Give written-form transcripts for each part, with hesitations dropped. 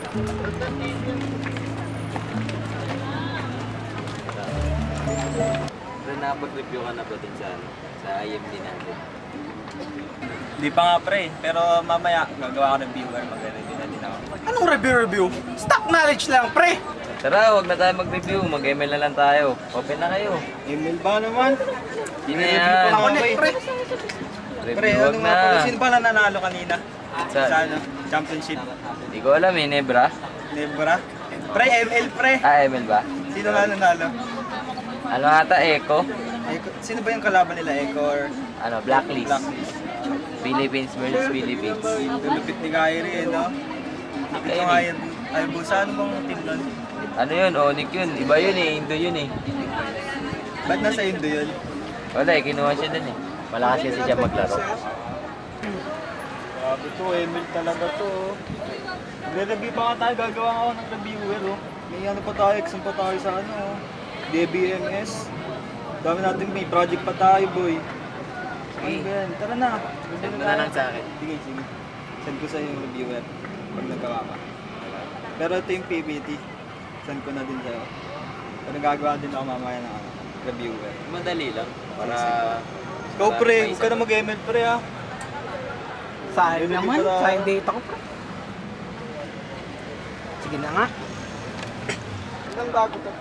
Pero nakapag-review ka na ba din sa IMD natin? Hindi pa nga pre, pero mamaya gagawa ko ng viewer, magre-review na din ako. Anong review? Stock knowledge lang, pre! Tara, huwag na tayo mag-review. Mag-ML na lang tayo. Open na kayo. Email ba naman? Sino yan? Connect, pre! Pre, Review, ano huwag nga pala? na. Sino ba na nanalo kanina? Saan? Sa ano? Championship. Hindi ko alam eh, Nebra. Nebra? Pre, ML pre! Ah, ML ba? Sino nga nanalo? Ano ata, Echo? Sino ba yung kalaban nila? Echo or Ano, Blacklist. Blacklist? Philippines versus Philippines. Lulupit ni Kyrie, no? Ito nga yun. Ay, busa, ano bang team nun? Ano yun? Onyx yun. Iba yun eh. Indo yun eh. Ba't nasa Indo yun? Wala eh. Kinuha siya dun eh. Malakas kasi siya maglaro. Grabe to, ML talaga to. Nagre-review pa nga tayo, gagawa ako ng reviewer, oh. May ano pa tayo, exam pa tayo sa ano, oh. DBMS. Dami natin, may project pa tayo, boy. Ano ba yan? Tara na. Send mo na lang sa akin. Sige, sige. Send ko sa yung reviewer pag nagawa ka. Pero ito yung PPT. Send ko na din sa'yo. Pero gagawa din ako mamaya ng reviewer. Madali lang. Para... Ikaw pre, huwag ka na mag-ML pre ah. Sayang naman, sayang data ko, pre. Sige na nga. Ilang bago to?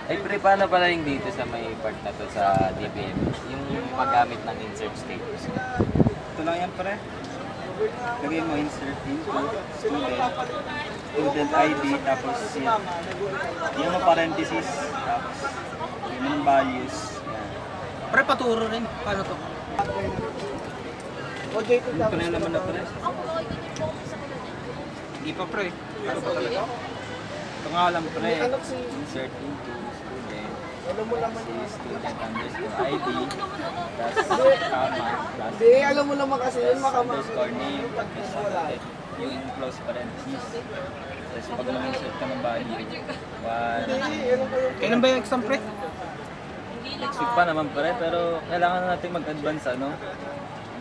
Ay, pre, paano pala yung dito sa may part na to sa DBM? Yung paggamit ng insert status. Ito lang yan pre. Lagay mo insert into student ID tapos yan mo parenthesis tapos yung values. Yan. Pre, paturo rin. Paano to? Hindi ko na naman na pre. Hindi pa, pre. Ano pa talaga? Ito nga lang pre. Insert into student underscore ID tapos comma plus Hindi, alam mo naman kasi yun, underscore name tapos yung close parenthesis tapos pag mag-insert ka ng value 1 Kailan ba yung exam, pre? next week pa naman pare pero kailangan natin mag-advance ano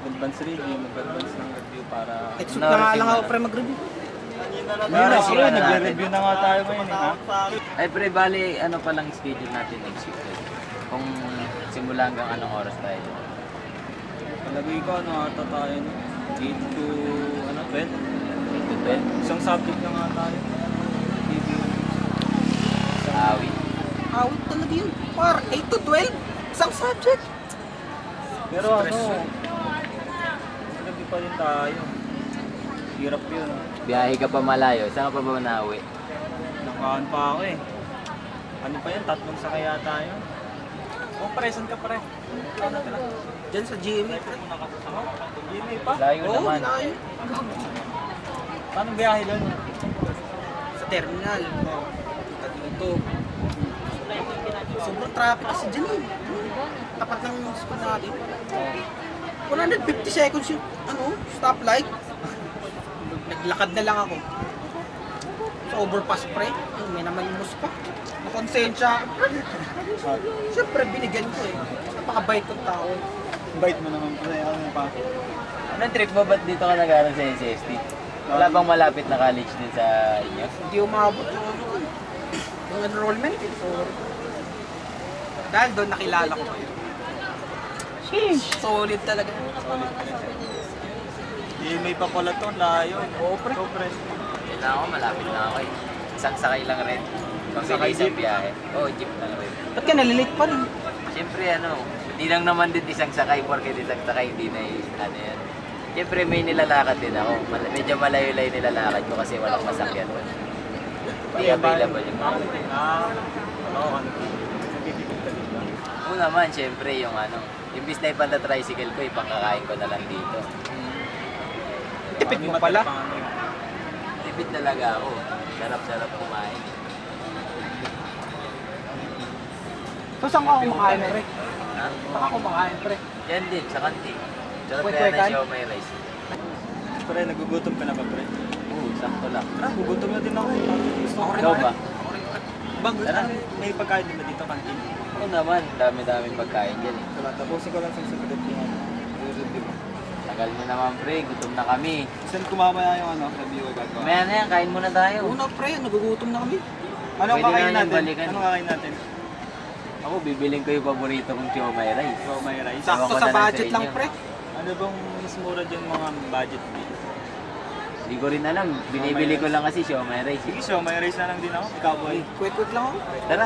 mag-advance review, mag-advance ng review para Next week na nga lang ako, pre, mag-review. pre, nagre-review na nga tayo ngayon eh ha? Ay, pre, bali, ano palang schedule natin next week? Kung simula hanggang anong oras tayo? Palagay ko ano ata tayo no? 8 to ano 12? 8 to 12? Isang subject na nga tayo Sa awit. Awit talaga yun. Par, 8 to 12? Isang subject. pero ano review pa rin tayo hirap yun Biyahe ka pa malayo. Saan ka pa ba nauwi? nakaan pa ako eh ano pa yan? Tatlong sakaya tayo kung presan ka pre ano tala? Diyan sa GMA, pre. GMA pa? Layo Oo, naman. layo. Paano biyahe doon? Sa terminal. Punta dito. Sobrang traffic kasi dyan eh. Tapat lang yung school natin. 150 seconds yung stoplight. Naglakad na lang ako. Sa overpass, pre. Ay, may namalimos pa. Nakonsensya ako, pre. Siyempre, binigyan ko eh. Napakabait kong tao. Bite mo naman pre ano pa Anong trip mo? Ba't dito ka nag-aaral sa NCST? Wala bang malapit na college din sa inyo? Hindi umabot yung enrollment. So, dahil doon nakilala ko kayo. Solid talaga. GMA pa pala to layo Oo, pre. so pre Yun na ako, malapit na ako eh. Isang sakay lang rin. Sakay Pagbilis ang jeep? biyahe. Oo, jeep lang rin. Ba't ka nalilate pa rin? Siyempre hindi lang naman din isang sakay porque isang sakay hindi na ano yan. Siyempre may nilalakad din ako. Medyo malayo-layo nilalakad ko kasi walang masakyan. Hindi available yung mga. ano nagtitipid ka dito Oo naman, siyempre yung imbis na ipanda-tricycle ko, ipangkakain ko na lang dito. Tipid mo pala. Tipid talaga ako. Sarap-sarap kumain. So, saan ka kumakain, pre? Ha? Saan ka kumakain, pre? Yan din, sa kantin. Sarap Wait, kaya wait, na kan? siya may rice. pre nagugutom ka na ba pre Oo, sakto lang. gugutom na din ako gusto ko rin Ikaw ba? bang may pagkain din ba dito kantin Oo naman, dami-daming pagkain dyan eh. tapusin ko lang sa sagot yung review Tagal Tagal mo naman pre, gutom na kami. Saan kumamaya yung reviewer gagawa? Maya na yan, kain muna tayo. Una pre, nagugutom na kami. Anong Pwede kakain na yung natin? balikan. Anong kakain natin? Ako, bibiling ko yung paborito kong siomay rice. So, may rice. Ewan Sakto ko sa na lang budget sa lang inyo. pre. Ano bang mas mura dyan mga budget meal? Hindi ko rin alam, binibili ko lang kasi siomay rice. Sige, so may rice na lang din ako. Ikaw boy. Quick lang ako. Tara.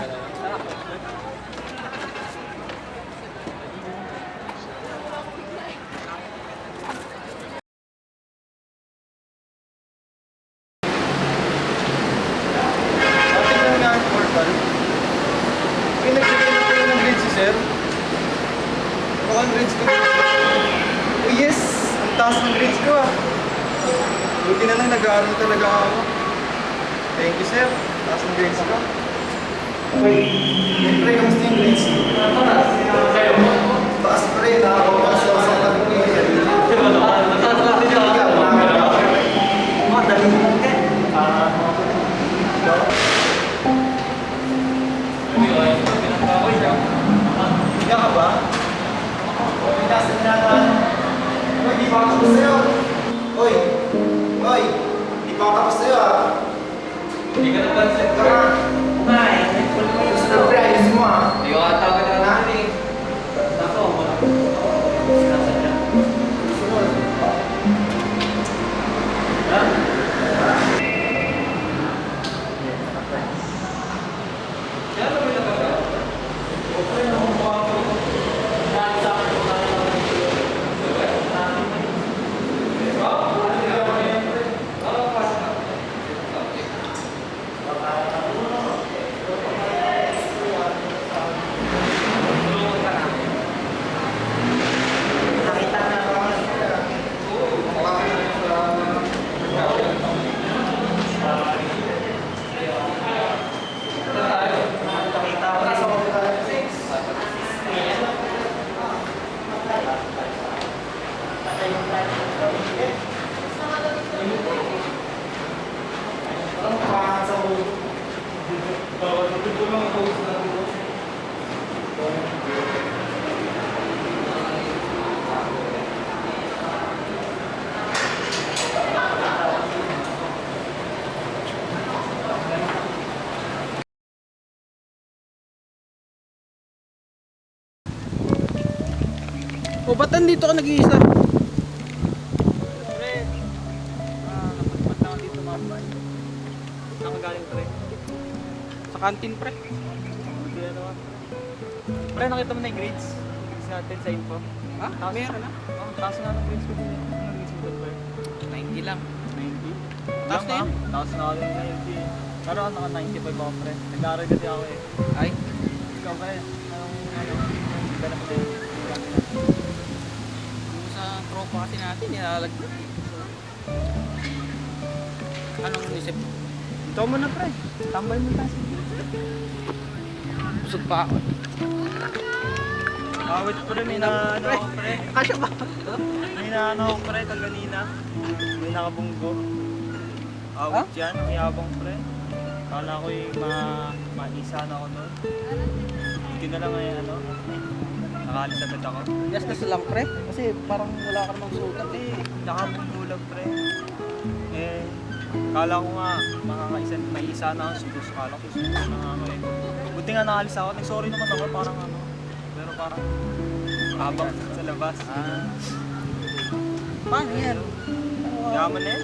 Ating lang nga ang portal. Pinagbigay na kayo ng grade si sir. Mukhang grades ko. Oh yes! Ang taas ng grades ko ah. Buti na lang nag-aaral talaga ako. Thank you sir. Taas ng grades ko. Okay. Pre, kamusta yung grades? Taas pre, nakakapasa sa tabi ko yung Higa ka ba? Uy, nasa nilatan. Uy, di pa ako tapos sa'yo. Uy! Uy! Di pa ako tapos sa'yo ah. Hindi ka naman sa ka. Gusto na pre, ayos mo ah. Hindi ko katawa na natin eh. Ako, sunod. Ha? O ba't nandito ka nag-iisa? Pre, napadpad lang ako dito mga bay. Nakagaling pre. Sa kantin pre. Buti ano ah. Pre, nakita mo na yung grades. Grades natin sa info. Ha? Meron na. Oh, taas nga ng grades ko din eh. Ano grades mo doon pre? 90 lang. 90? Taas na yun? Taas na ako yung 90. Pero naka 95 ako pre. Nag-aaral kasi ako eh. Ay, Ikaw pre, anong ganap din? yung sa tropa kasi natin, nilalagyan. Anong isip mo? Ito mo na pre. Tambay mo tayo. Busog pa ako. Awit pre, may naano ako pre. Kasya ba? May naano ako pre, kaganina. May nakabunggo. Awit yan, ang yabang pre. Kala ko yung maisa na ako nun. Hindi na lang ngayon nakaalis agad ako. Gastos lang pre. Kasi parang wala ka namang sukat eh. Nakabunggo lang pre. Eh, kala ko nga may isa na ako. Sugus kala ko sugus na nga ako eh. Buti nga nakaalis ako. Nag-sorry naman ako parang pero parang habang sa labas. Paano yan? Yaman eh.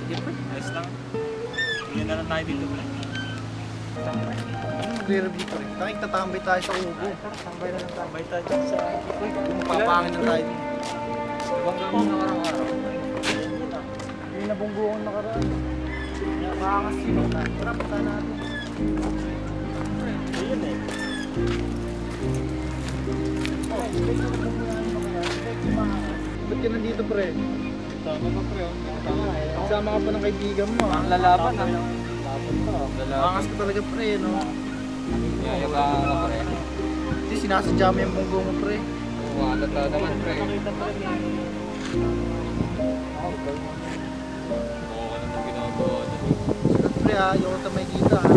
Sige pre. Ayos lang. Tingnan na lang tayo dito pre. Anong magre-review pre? Tangik tatambay tayo sa ubo. Tambay na lang tambay tayo dyan sa... Papangin na tayo. Ibang gawin na karang-araw. Hindi nabunggo akong nakaraan. Nakakas yun. Tara, punta natin. Ayun eh. Ba't ka nandito pre? Tama ka pre. Kasama ka pa ng kaibigan mo ah. Ang lalaban ah. Angas ka talaga pre no? Yayabangan ka pre. Kasi sinasadya mo yung bunggo mo pre. Wala ka naman pre. Nakita pre. Oo, ano nang ginagawa niya? Sagat pre ha, yung ta may kita ha.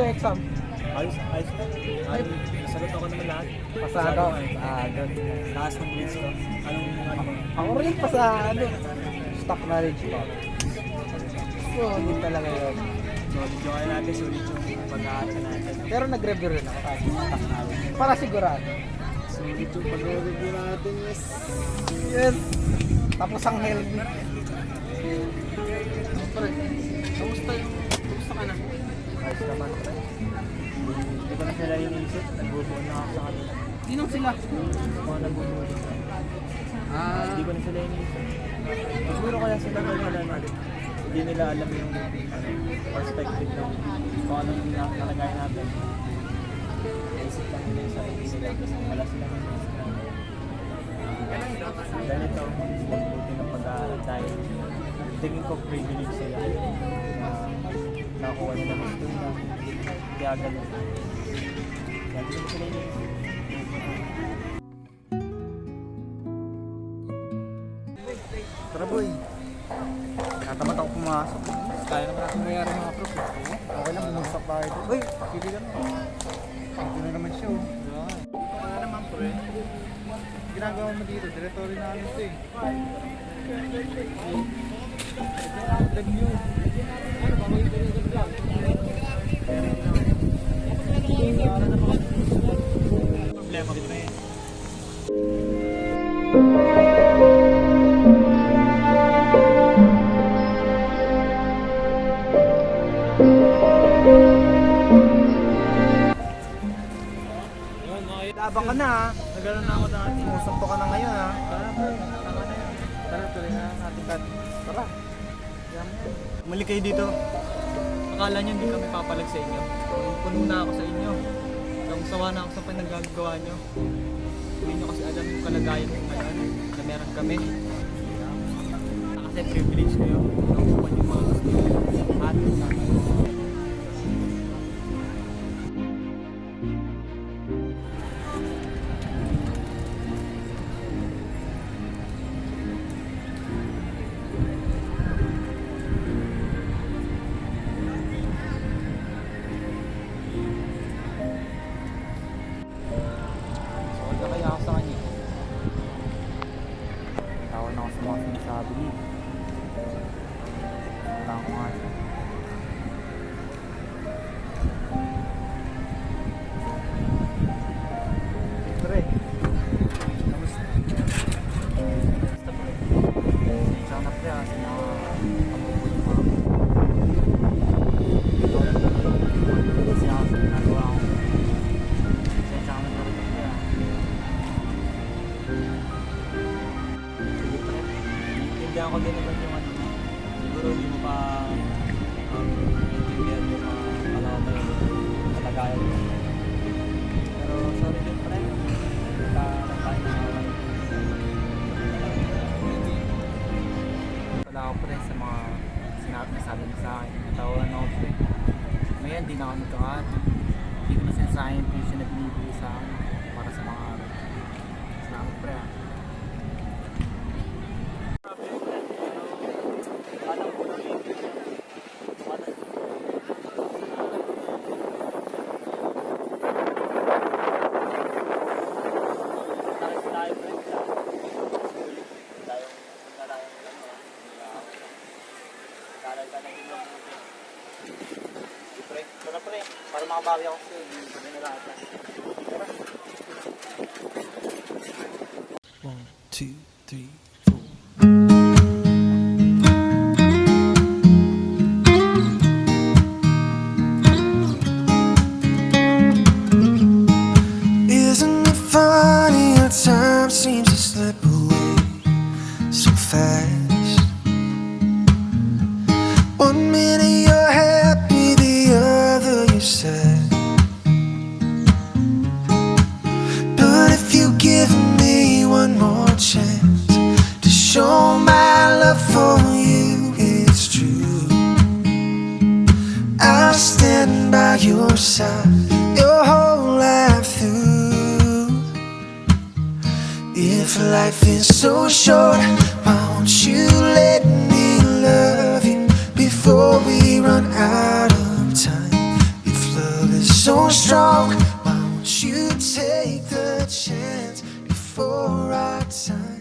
ko exam? Ayos ka. Nasagot ako naman lahat. Pasado. Doon. Taas ng grades ko. Anong mo? Ako rin pa sa stock knowledge pa. So, hindi talaga yun. Solid yung kaya natin, sulit yung pag-aaral natin. Pero nag-review rin ako kasi stock knowledge. Para sigurado. Sulit yung pag-review natin, yes. Yes. Tapos ang healthy. Pre, kamusta ka na? Ayos naman. Hindi ko na sila iniisip. Nagbubuon na ako sa kanila. Sinong sila? Mga nagbubuon. Hindi ko na sila iniisip. Siguro kaya sila natin. Hindi nila alam yung perspective ng kung anong nakalagay natin. Isip lang nila yung sarili nila. Wala silang iniisip na ganito ang buti ng pag-aaral dahil tingin ko privilege sila na nakuha nila gusto nila. Kaya ganun. Kaya hindi ko sila iniisip. Tara boy. Natamat ako pumasok. Kaya naman natin mayari mga prof. Okay lang, bumagsak tayo. Uy, pakiligan mo. Ito na naman siya. Wala naman pre. Ginagawa mo dito, territory namin ito eh. Review. Problema ko eh. Labang ka na ha. Nagano na ako dati. Musok ka na ngayon ha. Tara pre, tama na yan. Tara, tuloy na natin kat. Tara. Muli kayo dito. Akala nyo hindi kami papalag sa inyo. Puno na ako sa inyo. Sawa na ako sa pinagagawa nyo. Hindi nyo kasi alam yung kalagayan ng ngayon na meron kami. Na kasi privilege kayo. Nakukuha yung mga gusto nyo. At sa akin. So, kaya ako sa kanya. Tawan ako sa mga sinasabi niya. Tama ko nga siya. Pre. Kamusta? Basta po. Isa na pre kasi mga kamubulong pa ako. Kasi ako sa ginagawa ko. Isa na pre pre. Sige pre. Naiintindihan ko din naman yung ano mo. Siguro hindi mo pa naiintindihan yung kalawatan yung kalagayan mo. Pero sorry din pre. Nagtayo na awal. Wala ako pre sa mga nasabi mo sa akin. Natawan ako pre. Ngayon, di na ako nagkakati. Hindi ko na sinasayang yung tuition na binibigay sa akin para sa mga salamat pre ah. Tara pre, para makabawi ako sa'yo. Hindi na lahat. One, two, three, four. Isn't it funny how time seems to slip away so fast? One minute you're happy, the other you're sad. But if you give me one more chance to show my love for you, it's true. I'll stand by your side your whole life through. If life is so short, why won't you let me love you before we run out of time? If love so strong. Why won't you take the chance before our time?